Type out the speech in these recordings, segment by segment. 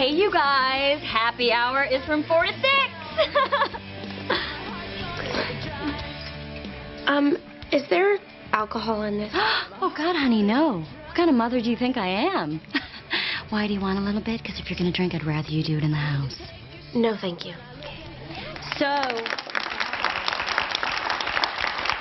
Hey, you guys, happy hour is from 4 to 6. Is there alcohol in this? Oh, God, honey, no. What kind of mother do you think I am? Why do you want a little bit? Because if you're going to drink, I'd rather you do it in the house. No, thank you. Okay. So...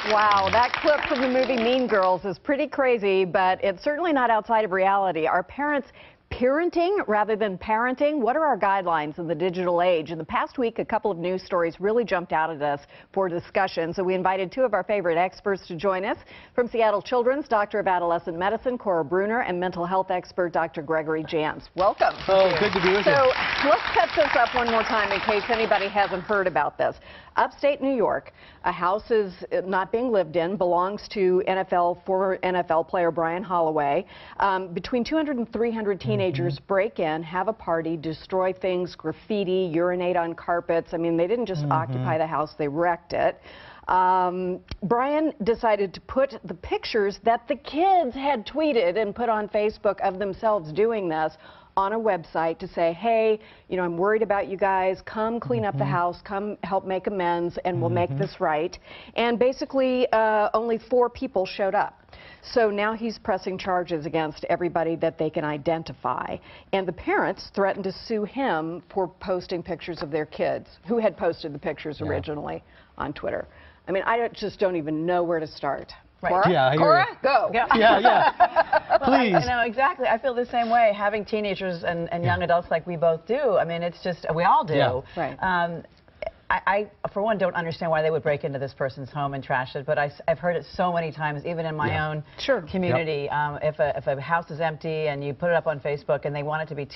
Wow, that clip from the movie Mean Girls is pretty crazy, but it's certainly not outside of reality. Are parents peer-enting rather than parenting? What are our guidelines in the digital age? In the past week, a couple of news stories really jumped out at us for discussion. So we invited two of our favorite experts to join us. From Seattle Children's, Doctor of Adolescent Medicine, Cora Bruner, and mental health expert, Dr. Gregory Jantz. Welcome. Oh, good to be with you. So let's set this up one more time in case anybody hasn't heard about this. Upstate New York, a house is not being lived in, belongs to former NFL player Brian Holloway. Between 200 and 300 teenagers break in, have a party, destroy things, graffiti, urinate on carpets. I mean, they didn't just occupy the house, they wrecked it. Brian decided to put the pictures that the kids had tweeted and put on Facebook of themselves doing this on a website to say, hey, you know, I'm worried about you guys. Come clean up the house. Come help make amends, and we'll make this right. And basically, only 4 people showed up. So now he's pressing charges against everybody that they can identify. And the parents threatened to sue him for posting pictures of their kids, who had posted the pictures originally on Twitter. I mean, I just don't even know where to start. Right. Cora? Yeah, Cora, go. Yeah. Please. You know, exactly. I feel the same way. Having teenagers and young adults like we both do. I mean, it's just, we all do. Yeah. Right. I, for one, don't understand why they would break into this person's home and trash it, but I've heard it so many times, even in my own community. If a house is empty and you put it up on Facebook and they want it to be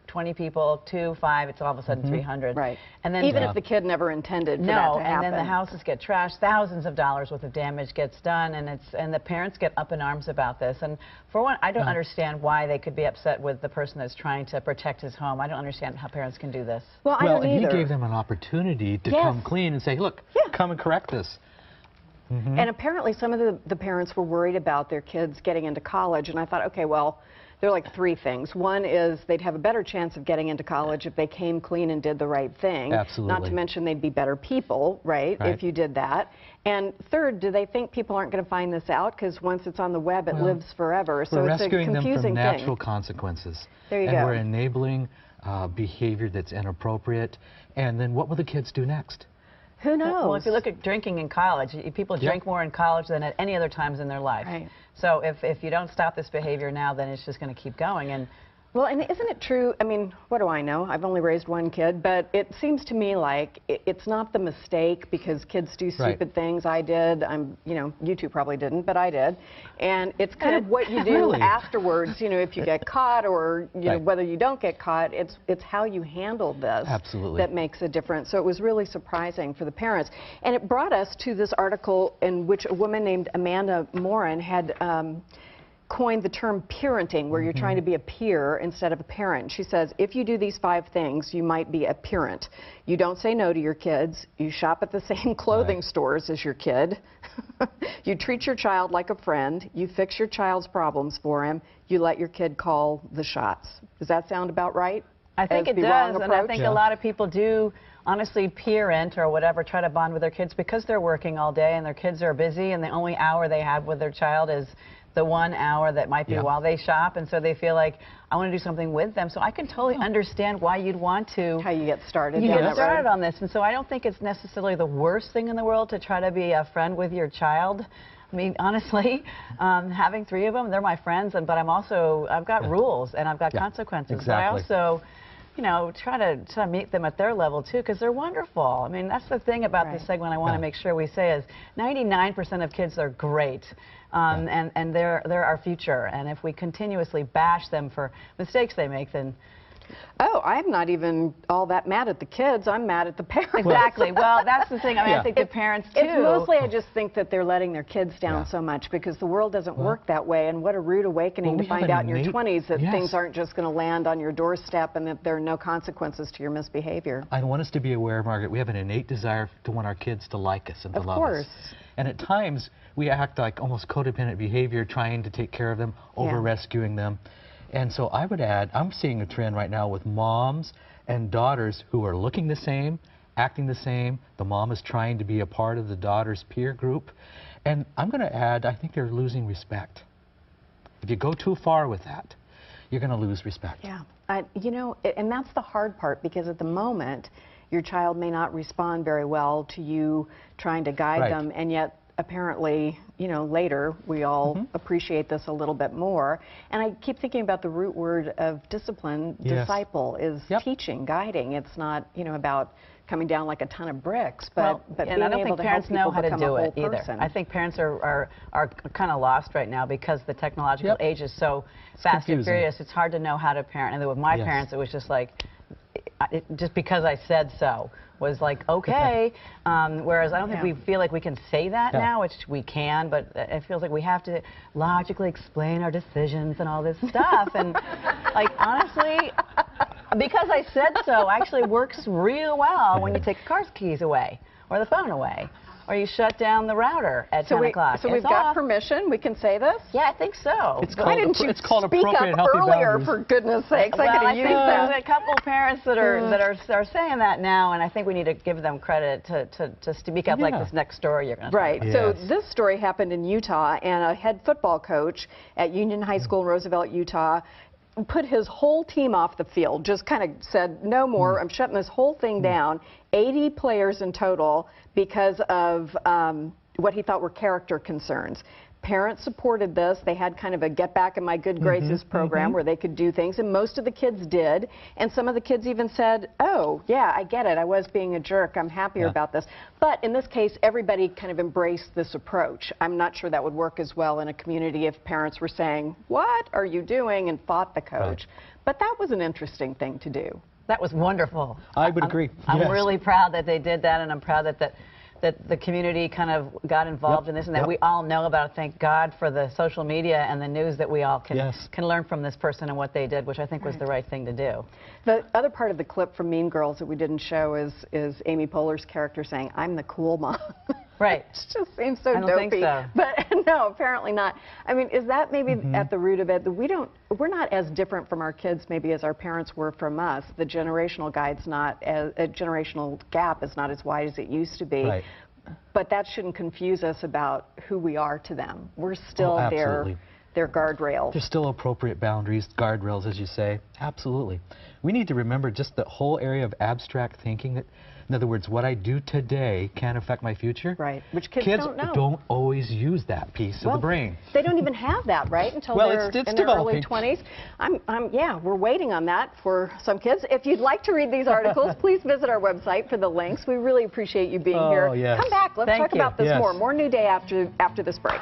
20 people, 5, it's all of a sudden 300. Right. And then even if the kid never intended for that to happen. And then the houses get trashed, thousands of dollars worth of damage gets done, and the parents get up in arms about this. And for one, I don't understand why they could be upset with the person that's trying to protect his home. I don't understand how parents can do this. Well, I don't either. And he gave them an opportunity to come clean and say, look, come and correct this. And apparently some of the parents were worried about their kids getting into college, and I thought, okay, well, there are like 3 things. One is they'd have a better chance of getting into college if they came clean and did the right thing. Absolutely. Not to mention they'd be better people, right, if you did that. And third, do they think people aren't going to find this out? Because once it's on the web, it lives forever. So it's a confusing thing. We're rescuing them from natural consequences. There you go. And we're enabling behavior that's inappropriate. And then what will the kids do next? Who knows? Well, if you look at drinking in college, people drink more in college than at any other times in their life. Right. So if you don't stop this behavior now, then it's just going to keep going. And well, and isn't it true? I mean, what do I know? I've only raised 1 kid, but it seems to me like it's not the mistake because kids do stupid things. I did. You know, you two probably didn't, but I did. And it's kind of what you do afterwards. You know, if you get caught or you know whether you don't get caught, it's how you handle this that makes a difference. So it was really surprising for the parents, and it brought us to this article in which a woman named Amanda Morin had coined the term peer-enting, where you're trying to be a peer instead of a parent. She says, if you do these 5 things, you might be a parent. You don't say no to your kids. You shop at the same clothing stores as your kid. You treat your child like a friend. You fix your child's problems for him. You let your kid call the shots. Does that sound about right? I think it does, and I think a lot of people do honestly peer-ent or whatever, try to bond with their kids because they're working all day and their kids are busy and the only hour they have with their child is the 1 hour that might be while they shop, and so they feel like, I want to do something with them. So I can totally understand why you'd want to. How you get started. You get started on this, and so I don't think it's necessarily the worst thing in the world to try to be a friend with your child. I mean, honestly, having 3 of them, they're my friends, but I've got rules and I've got consequences. But I also, you know, try to meet them at their level too, because they're wonderful. I mean, that's the thing about this segment I want to make sure we say is 99% of kids are great. And they're our future. And if we continuously bash them for mistakes they make, then... Oh, I'm not even all that mad at the kids. I'm mad at the parents. Exactly. Well, that's the thing. I mean, I think the parents, too. It's mostly, I just think that they're letting their kids down so much because the world doesn't work that way. And what a rude awakening to find out in your 20s that things aren't just going to land on your doorstep and that there are no consequences to your misbehavior. I want us to be aware, Margaret, we have an innate desire to want our kids to like us and to love us. And at times, we act like almost codependent behavior, trying to take care of them, over-rescuing them. And so I would add, I'm seeing a trend right now with moms and daughters who are looking the same, acting the same. The mom is trying to be a part of the daughter's peer group. And I'm going to add, I think they're losing respect. If you go too far with that, you're going to lose respect. Yeah, you know, and that's the hard part, because at the moment, your child may not respond very well to you trying to guide them, and yet apparently, you know, later we all appreciate this a little bit more. And I keep thinking about the root word of discipline. Disciple is teaching, guiding. It's not, you know, about coming down like a ton of bricks, but and I don't think parents know how to do it either. I think parents are kind of lost right now because the technological age is so fast and furious. It's hard to know how to parent. And then with my parents, it was just like, just because I said so was like, okay. Whereas I don't think we feel like we can say that now, which we can, but it feels like we have to logically explain our decisions and all this stuff. And like, honestly, because I said so actually works real well when you take the car's keys away or the phone away, or you shut down the router at 10 o'clock. So we've got permission. We can say this? Yeah, I think so. Why didn't you speak up earlier, for goodness sakes? Well, I could have used that. There's a couple of parents that are saying that now, and I think we need to give them credit to speak up like this next story you're going to Right. So this story happened in Utah, and a head football coach at Union High School in Roosevelt, Utah, put his whole team off the field, just kind of said, no more, I'm shutting this whole thing down. 80 players in total because of what he thought were character concerns. Parents supported this. They had kind of a get back in my good graces program where they could do things, and most of the kids did. And some of the kids even said, oh, yeah, I get it. I was being a jerk. I'm happier about this. But in this case, everybody kind of embraced this approach. I'm not sure that would work as well in a community if parents were saying, what are you doing, and fought the coach. But that was an interesting thing to do. That was wonderful. I would agree. I'm really proud that they did that, and I'm proud that the community kind of got involved in this, and that we all know about it. Thank God for the social media and the news that we all can learn from this person and what they did, which I think was the right thing to do. The other part of the clip from Mean Girls that we didn't show is Amy Poehler's character saying, I'm the cool mom. Right. It just seems so I don't dopey. think so. But no, apparently not. I mean, is that maybe at the root of it that we're not as different from our kids maybe as our parents were from us. The generational generational gap is not as wide as it used to be. Right. But that shouldn't confuse us about who we are to them. We're still their guardrails. There's still appropriate boundaries, guardrails, as you say. Absolutely. We need to remember just the whole area of abstract thinking. That, in other words, what I do today can affect my future. Right, which kids don't know. Don't always use that piece of the brain. They don't even have that, right, until they're in their early 20s. Yeah, we're waiting on that for some kids. If you'd like to read these articles, please visit our website for the links. We really appreciate you being here. Yes. Come back. Let's talk about this more. More New Day after this break.